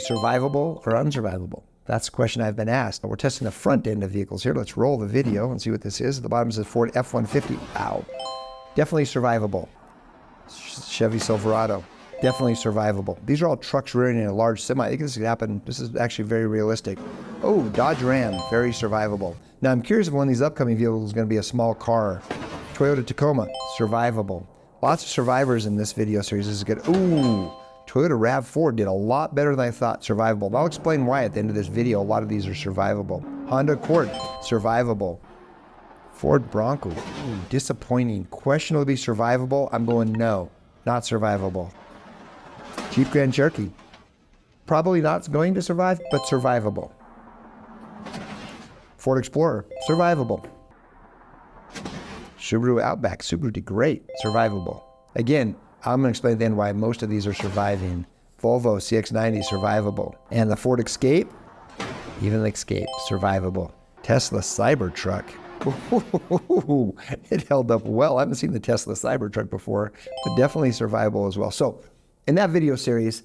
survivable or unsurvivable? That's the question I've been asked. We're testing the front end of vehicles here. Let's roll the video and see what this is. At the bottom says Ford F-150. Ow. Definitely survivable. Chevy Silverado. Definitely survivable. These are all trucks rearing in a large semi. I think this could happen. This is actually very realistic. Oh, Dodge Ram. Very survivable. Now, I'm curious if one of these upcoming vehicles is going to be a small car. Toyota Tacoma. Survivable. Lots of survivors in this video series. This is good. Ooh. Toyota RAV4 did a lot better than I thought. Survivable. I'll explain why at the end of this video. A lot of these are survivable. Honda Accord. Survivable. Ford Bronco. Ooh, disappointing. Questionably survivable. I'm going no. Not survivable. Jeep Grand Cherokee. Probably not going to survive, but survivable. Ford Explorer. Survivable. Subaru Outback. Subaru did great. Survivable. Again, I'm going to explain then why most of these are surviving. Volvo CX-90, survivable. And the Ford Escape, even the Escape, survivable. Tesla Cybertruck, ooh, it held up well. I haven't seen the Tesla Cybertruck before, but definitely survivable as well. So in that video series,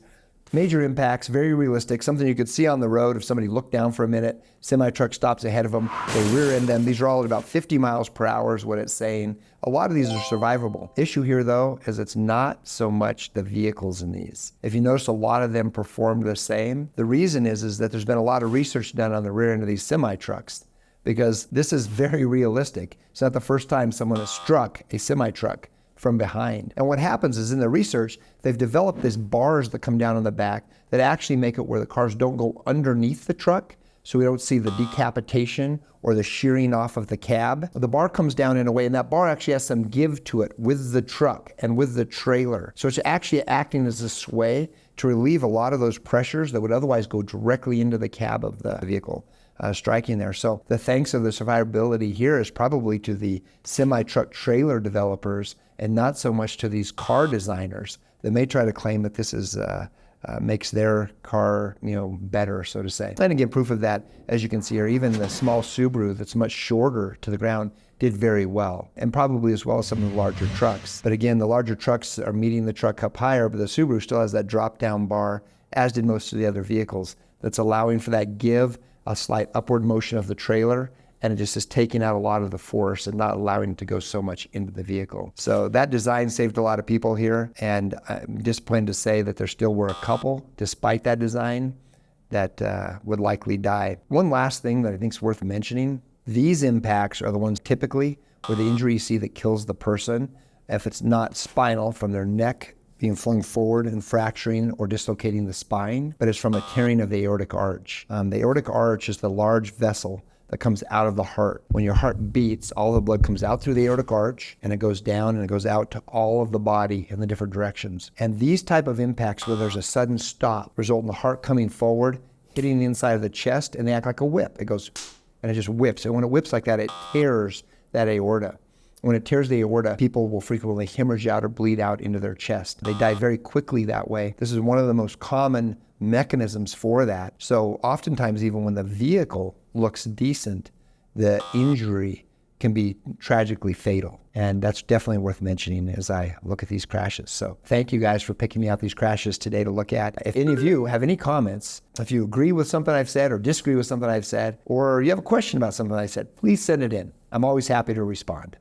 major impacts, very realistic, something you could see on the road if somebody looked down for a minute, semi-truck stops ahead of them, they rear end them. These are all at about 50 miles per hour is what it's saying. A lot of these are survivable. Issue here though, is it's not so much the vehicles in these. If you notice, a lot of them perform the same. The reason is that there's been a lot of research done on the rear end of these semi-trucks because this is very realistic. It's not the first time someone has struck a semi-truck from behind. And what happens is in the research, they've developed these bars that come down on the back that actually make it where the cars don't go underneath the truck, so we don't see the decapitation or the shearing off of the cab. The bar comes down in a way, and that bar actually has some give to it with the truck and with the trailer. So it's actually acting as a sway to relieve a lot of those pressures that would otherwise go directly into the cab of the vehicle. Striking there. So the thanks of the survivability here is probably to the semi-truck trailer developers and not so much to these car designers that may try to claim that this is makes their car, better, so to say. And again, proof of that, as you can see here, even the small Subaru that's much shorter to the ground did very well, and probably as well as some of the larger trucks. But again, the larger trucks are meeting the truck up higher, but the Subaru still has that drop-down bar, as did most of the other vehicles, that's allowing for that give, a slight upward motion of the trailer, and it just is taking out a lot of the force and not allowing it to go so much into the vehicle. So that design saved a lot of people here, and I'm disappointed to say that there still were a couple, despite that design, that would likely die. One last thing that I think is worth mentioning, these impacts are the ones typically where the injury you see that kills the person, if it's not spinal from their neck being flung forward and fracturing or dislocating the spine, but it's from a tearing of the aortic arch. The aortic arch is the large vessel that comes out of the heart. When your heart beats, all the blood comes out through the aortic arch and it goes down and it goes out to all of the body in the different directions. And these type of impacts where there's a sudden stop result in the heart coming forward, hitting the inside of the chest, and they act like a whip. It goes, and it just whips. And when it whips like that, it tears that aorta. When it tears the aorta, people will frequently hemorrhage out or bleed out into their chest. They die very quickly that way. This is one of the most common mechanisms for that. So oftentimes, even when the vehicle looks decent, the injury can be tragically fatal. And that's definitely worth mentioning as I look at these crashes. So thank you guys for picking me out these crashes today to look at. If any of you have any comments, if you agree with something I've said or disagree with something I've said, or you have a question about something I said, please send it in. I'm always happy to respond.